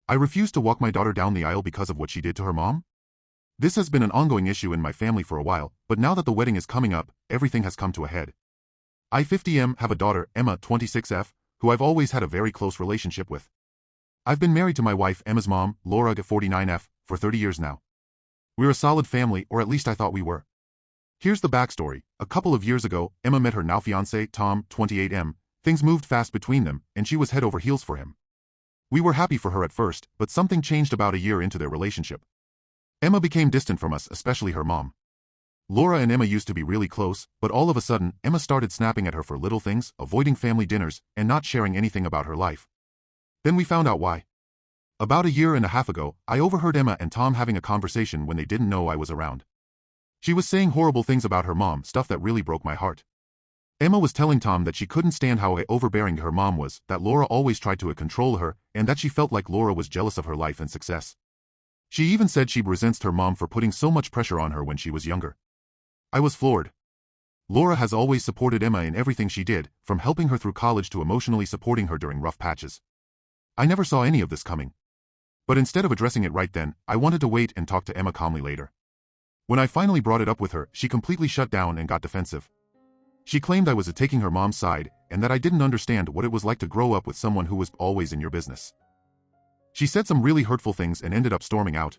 I refuse to walk my daughter down the aisle because of what she did to her mom. This has been an ongoing issue in my family for a while, but now that the wedding is coming up, everything has come to a head. I 50M have a daughter, Emma 26F, who I've always had a very close relationship with. I've been married to my wife, Emma's mom, Laura 49F, for 30 years now. We're a solid family, or at least I thought we were. Here's the backstory. A couple of years ago, Emma met her now fiancé, Tom, 28M. Things moved fast between them, and she was head over heels for him. We were happy for her at first, but something changed about a year into their relationship. Emma became distant from us, especially her mom. Laura and Emma used to be really close, but all of a sudden, Emma started snapping at her for little things, avoiding family dinners, and not sharing anything about her life. Then we found out why. About a year and a half ago, I overheard Emma and Tom having a conversation when they didn't know I was around. She was saying horrible things about her mom, stuff that really broke my heart. Emma was telling Tom that she couldn't stand how overbearing her mom was, that Laura always tried to control her, and that she felt like Laura was jealous of her life and success. She even said she resents her mom for putting so much pressure on her when she was younger. I was floored. Laura has always supported Emma in everything she did, from helping her through college to emotionally supporting her during rough patches. I never saw any of this coming. But instead of addressing it right then, I wanted to wait and talk to Emma calmly later. When I finally brought it up with her, she completely shut down and got defensive. She claimed I was taking her mom's side, and that I didn't understand what it was like to grow up with someone who was always in your business. She said some really hurtful things and ended up storming out.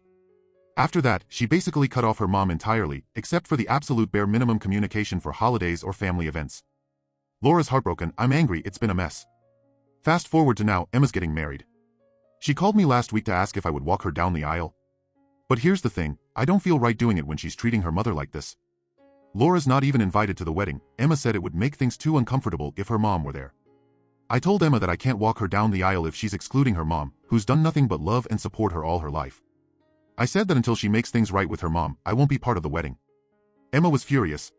After that, she basically cut off her mom entirely, except for the absolute bare minimum communication for holidays or family events. Laura's heartbroken, I'm angry, it's been a mess. Fast forward to now, Emma's getting married. She called me last week to ask if I would walk her down the aisle. But here's the thing, I don't feel right doing it when she's treating her mother like this. Laura's not even invited to the wedding. Emma said it would make things too uncomfortable if her mom were there. I told Emma that I can't walk her down the aisle if she's excluding her mom, who's done nothing but love and support her all her life. I said that until she makes things right with her mom, I won't be part of the wedding. Emma was furious.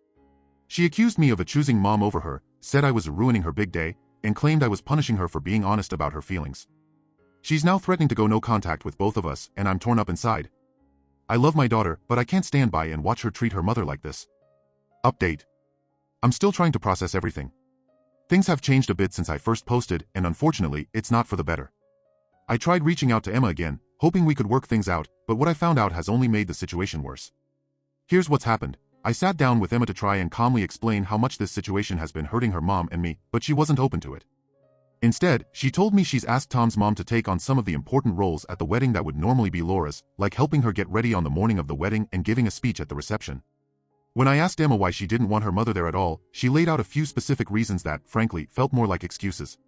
She accused me of choosing mom over her, said I was ruining her big day, and claimed I was punishing her for being honest about her feelings. She's now threatening to go no contact with both of us, and I'm torn up inside. I love my daughter, but I can't stand by and watch her treat her mother like this. Update. I'm still trying to process everything. Things have changed a bit since I first posted, and unfortunately, it's not for the better. I tried reaching out to Emma again, hoping we could work things out, but what I found out has only made the situation worse. Here's what's happened. I sat down with Emma to try and calmly explain how much this situation has been hurting her mom and me, but she wasn't open to it. Instead, she told me she's asked Tom's mom to take on some of the important roles at the wedding that would normally be Laura's, like helping her get ready on the morning of the wedding and giving a speech at the reception. When I asked Emma why she didn't want her mother there at all, she laid out a few specific reasons that, frankly, felt more like excuses.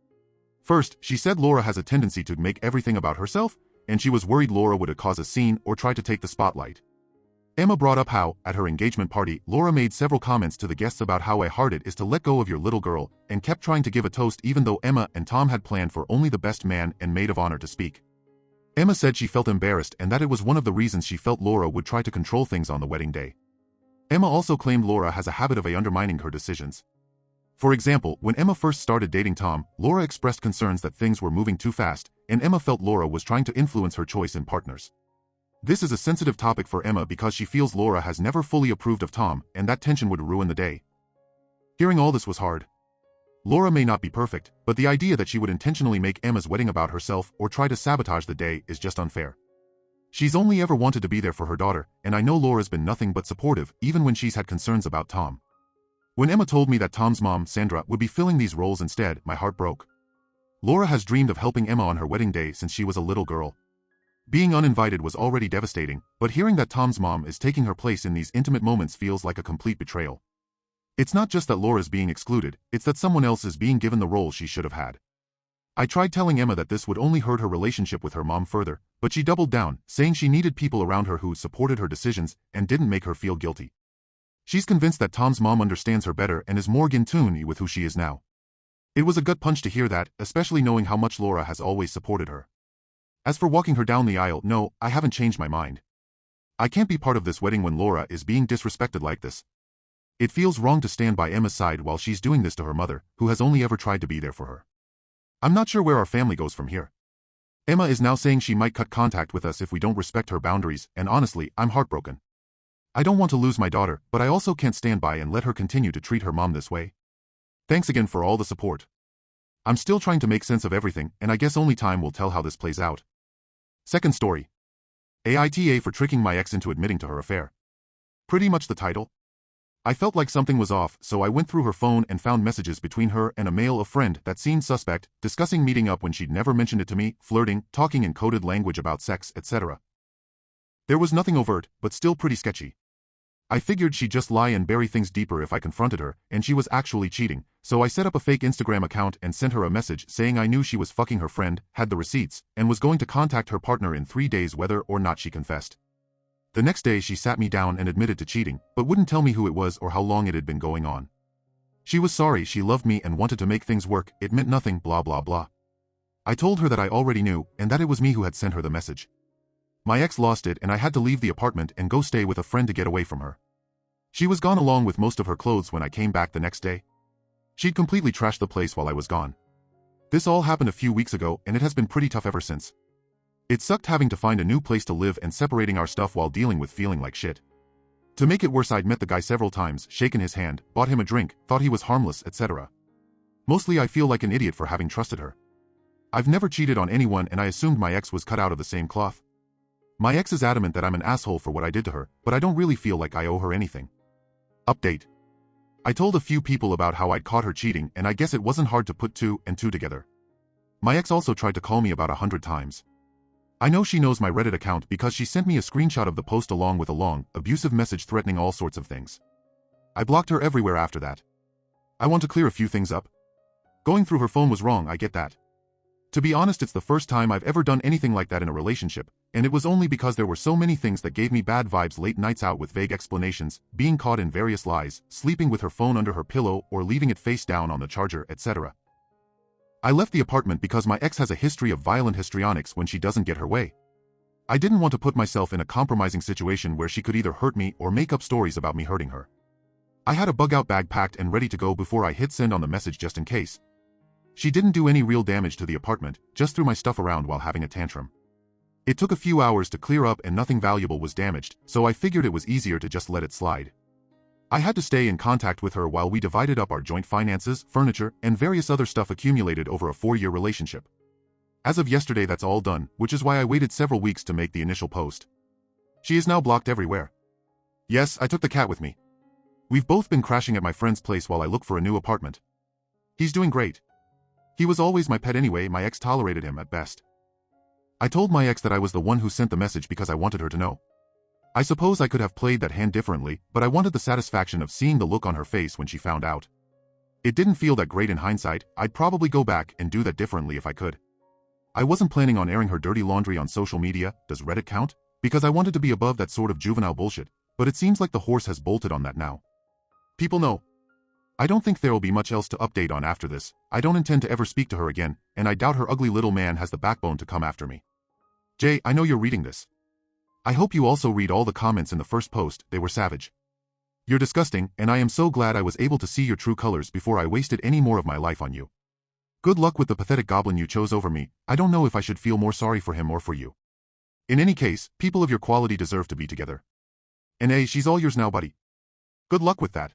First, she said Laura has a tendency to make everything about herself, and she was worried Laura would cause a scene or try to take the spotlight. Emma brought up how, at her engagement party, Laura made several comments to the guests about how hard it is to let go of your little girl, and kept trying to give a toast even though Emma and Tom had planned for only the best man and maid of honor to speak. Emma said she felt embarrassed and that it was one of the reasons she felt Laura would try to control things on the wedding day. Emma also claimed Laura has a habit of undermining her decisions. For example, when Emma first started dating Tom, Laura expressed concerns that things were moving too fast, and Emma felt Laura was trying to influence her choice in partners. This is a sensitive topic for Emma because she feels Laura has never fully approved of Tom, and that tension would ruin the day. Hearing all this was hard. Laura may not be perfect, but the idea that she would intentionally make Emma's wedding about herself or try to sabotage the day is just unfair. She's only ever wanted to be there for her daughter, and I know Laura's been nothing but supportive, even when she's had concerns about Tom. When Emma told me that Tom's mom, Sandra, would be filling these roles instead, my heart broke. Laura has dreamed of helping Emma on her wedding day since she was a little girl. Being uninvited was already devastating, but hearing that Tom's mom is taking her place in these intimate moments feels like a complete betrayal. It's not just that Laura's being excluded, it's that someone else is being given the role she should have had. I tried telling Emma that this would only hurt her relationship with her mom further, but she doubled down, saying she needed people around her who supported her decisions and didn't make her feel guilty. She's convinced that Tom's mom understands her better and is more in tune with who she is now. It was a gut punch to hear that, especially knowing how much Laura has always supported her. As for walking her down the aisle, no, I haven't changed my mind. I can't be part of this wedding when Laura is being disrespected like this. It feels wrong to stand by Emma's side while she's doing this to her mother, who has only ever tried to be there for her. I'm not sure where our family goes from here. Emma is now saying she might cut contact with us if we don't respect her boundaries, and honestly, I'm heartbroken. I don't want to lose my daughter, but I also can't stand by and let her continue to treat her mom this way. Thanks again for all the support. I'm still trying to make sense of everything, and I guess only time will tell how this plays out. Second story. AITA for tricking my ex into admitting to her affair. Pretty much the title. I felt like something was off, so I went through her phone and found messages between her and a male friend that seemed suspect, discussing meeting up when she'd never mentioned it to me, flirting, talking in coded language about sex, etc. There was nothing overt, but still pretty sketchy. I figured she'd just lie and bury things deeper if I confronted her, and she was actually cheating, so I set up a fake Instagram account and sent her a message saying I knew she was fucking her friend, had the receipts, and was going to contact her partner in 3 days whether or not she confessed. The next day she sat me down and admitted to cheating, but wouldn't tell me who it was or how long it had been going on. She was sorry, she loved me and wanted to make things work, it meant nothing, blah blah blah. I told her that I already knew, and that it was me who had sent her the message. My ex lost it and I had to leave the apartment and go stay with a friend to get away from her. She was gone along with most of her clothes when I came back the next day. She'd completely trashed the place while I was gone. This all happened a few weeks ago and it has been pretty tough ever since. It sucked having to find a new place to live and separating our stuff while dealing with feeling like shit. To make it worse, I'd met the guy several times, shaken his hand, bought him a drink, thought he was harmless, etc. Mostly I feel like an idiot for having trusted her. I've never cheated on anyone and I assumed my ex was cut out of the same cloth. My ex is adamant that I'm an asshole for what I did to her, but I don't really feel like I owe her anything. Update. I told a few people about how I'd caught her cheating and I guess it wasn't hard to put 2 and 2 together. My ex also tried to call me about 100 times. I know she knows my Reddit account because she sent me a screenshot of the post along with a long, abusive message threatening all sorts of things. I blocked her everywhere after that. I want to clear a few things up. Going through her phone was wrong, I get that. To be honest, it's the first time I've ever done anything like that in a relationship, and it was only because there were so many things that gave me bad vibes: late nights out with vague explanations, being caught in various lies, sleeping with her phone under her pillow or leaving it face down on the charger, etc. I left the apartment because my ex has a history of violent histrionics when she doesn't get her way. I didn't want to put myself in a compromising situation where she could either hurt me or make up stories about me hurting her. I had a bug-out bag packed and ready to go before I hit send on the message just in case. She didn't do any real damage to the apartment, just threw my stuff around while having a tantrum. It took a few hours to clear up and nothing valuable was damaged, so I figured it was easier to just let it slide. I had to stay in contact with her while we divided up our joint finances, furniture, and various other stuff accumulated over a 4-year relationship. As of yesterday that's all done, which is why I waited several weeks to make the initial post. She is now blocked everywhere. Yes, I took the cat with me. We've both been crashing at my friend's place while I look for a new apartment. He's doing great. He was always my pet anyway, my ex tolerated him at best. I told my ex that I was the one who sent the message because I wanted her to know. I suppose I could have played that hand differently, but I wanted the satisfaction of seeing the look on her face when she found out. It didn't feel that great in hindsight. I'd probably go back and do that differently if I could. I wasn't planning on airing her dirty laundry on social media. Does Reddit count? Because I wanted to be above that sort of juvenile bullshit, but it seems like the horse has bolted on that now. People know. I don't think there'll be much else to update on after this. I don't intend to ever speak to her again, and I doubt her ugly little man has the backbone to come after me. Jay, I know you're reading this. I hope you also read all the comments in the first post. They were savage. You're disgusting, and I am so glad I was able to see your true colors before I wasted any more of my life on you. Good luck with the pathetic goblin you chose over me. I don't know if I should feel more sorry for him or for you. In any case, people of your quality deserve to be together. And she's all yours now, buddy. Good luck with that.